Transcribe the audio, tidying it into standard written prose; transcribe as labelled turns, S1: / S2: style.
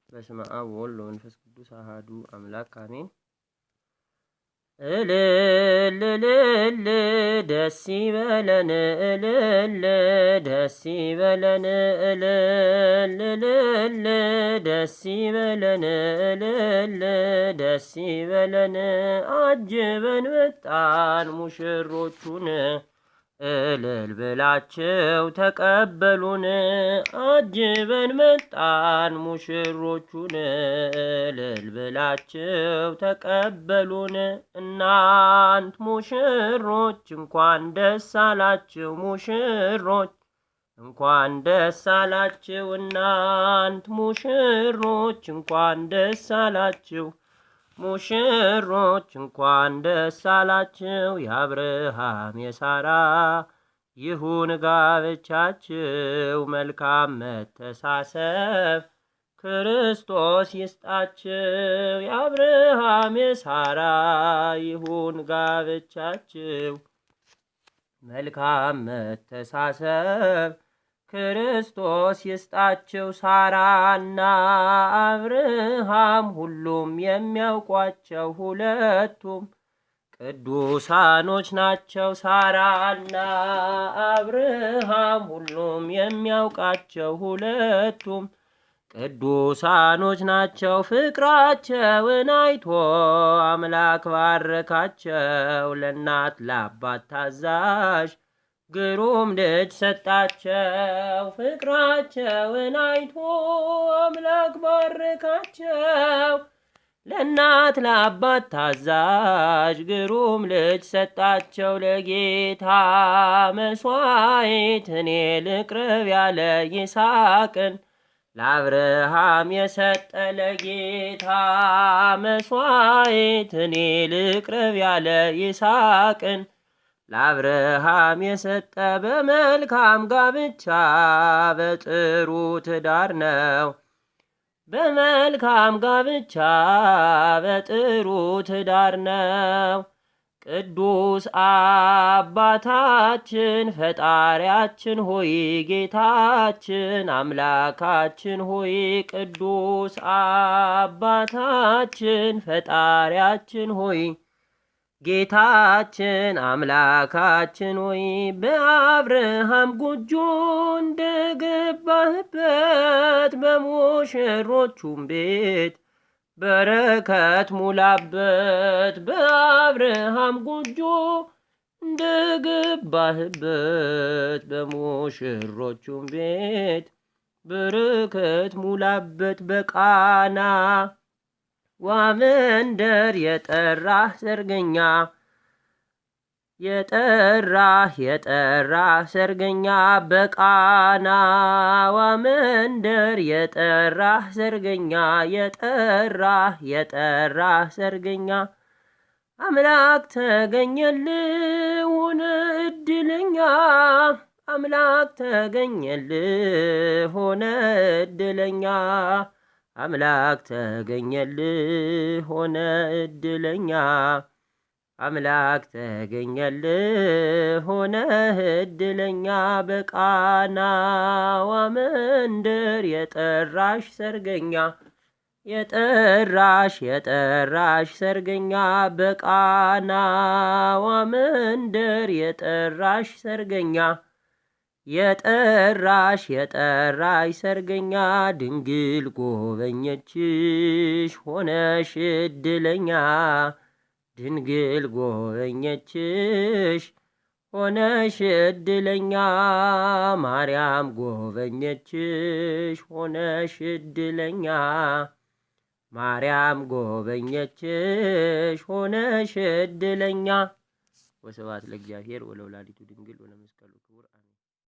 S1: በስመ አብ ወወልድ ወመንፈስ ቅዱስ አሐዱ አምላክ አሜን። እልል እልል ደስ ይበለን እልል ደስ ይበለን እልል እልል ደስ ይበለን እልል ደስ ይበለን አጅበን መጣን ሙሽሮቹን እልል ብላችሁ ተቀበሉን አጅበን መጣን ሙሽሮቹን እልል ብላችሁ ተቀበሉን። እናንት ሙሽሮች እንኳን ደስ አላችሁ ሙሽሮች እንኳን ደስ አላችሁ እናንት ሙሽሮች እንኳን ደስ አላችሁ ሙሽሮች እንኳን ደስ አላችሁ። የአብርሃም የሳራ ይሁን ጋብቻችሁ መልካም መተሳሰብ ክርስቶስ ይስጣችሁ። የአብርሃም የሳራ ይሁን ጋብቻችሁ መልካም መተሳሰብ ክርስቶስ ይስጣችሁ። ሳራና አብርሃም ሁሉም የሚያውቋቸው ሁለቱም ቅዱሳኖች ናቸው። ሳራና አብርሃም ሁሉም የሚያውቃቸው ሁለቱም ቅዱሳኖች ናቸው። ፍቅራቸውን አይቶ አምላክ ባረካቸው። ለእናት ለአባት ታዛዥ ግሩም ልጅ ሰጣቸው። ፍቅራቸውን አይቶ አምላክ ባረካቸው። ለእናት ለአባት ታዛዥ ግሩም ልጅ ሰጣቸው። ለጌታ መሥዋዕት እኔ ልቅረብ ያለ ይስሐቅን ለአብርሃም የሰጠ ለጌታ መሥዋዕት እኔ ልቅረብ ያለ ይስሐቅን ለአብርሃም የሰጠ በመልካም ጋብቻ በጥሩ ትዳር ነው። በመልካም ጋብቻ በጥሩ ትዳር ነው። ቅዱስ አባታችን ፈጣሪያችን ሆይ ጌታችን አምላካችን ሆይ ቅዱስ አባታችን ፈጣሪያችን ሆይ ጌታችን አምላካችን ሆይ በአብርሃም ጎጆ እንደገባህበት በሙሽሮቹም ቤት በረከት ሙላበት። በአብርሃም ጎጆ እንደገባህበት በሙሽሮቹም ቤት በረከት ሙላበት። በቃና ወመንደር የጠራህ ሰርገኛ የጠራህ ሰርገኛ በቃና ወመንደር የጠራህ ሰርገኛ የጠራህ ሰርገኛ አምላክ ተገኘልህ ሆነ እድለኛ አምላክ ተገኘልህ ሆነ እድለኛ አምላክ ተገኘልህ ሆነ እድለኛ አምላክ ተገኘልህ ሆነ እድለኛ። በቃና ወመንደር የጠራሽ ሰርገኛ የጠራሽ ሰርገኛ በቃና ወመንደር የጠራሽ ሰርገኛ የጠራሽ ሰርገኛ ድንግል ጎበኘችሽ ሆነሽ እድለኛ ድንግል ጎበኘችሽ ሆነሽ እድለኛ ማርያም ጎበኘችሽ ሆነሽ እድለኛ ማርያም ጎበኘችሽ ሆነሽ እድለኛ። ወስብሐት ለእግዚአብሔር ወለወላዲቱ ድንግል ወለመስቀሉ ክቡር።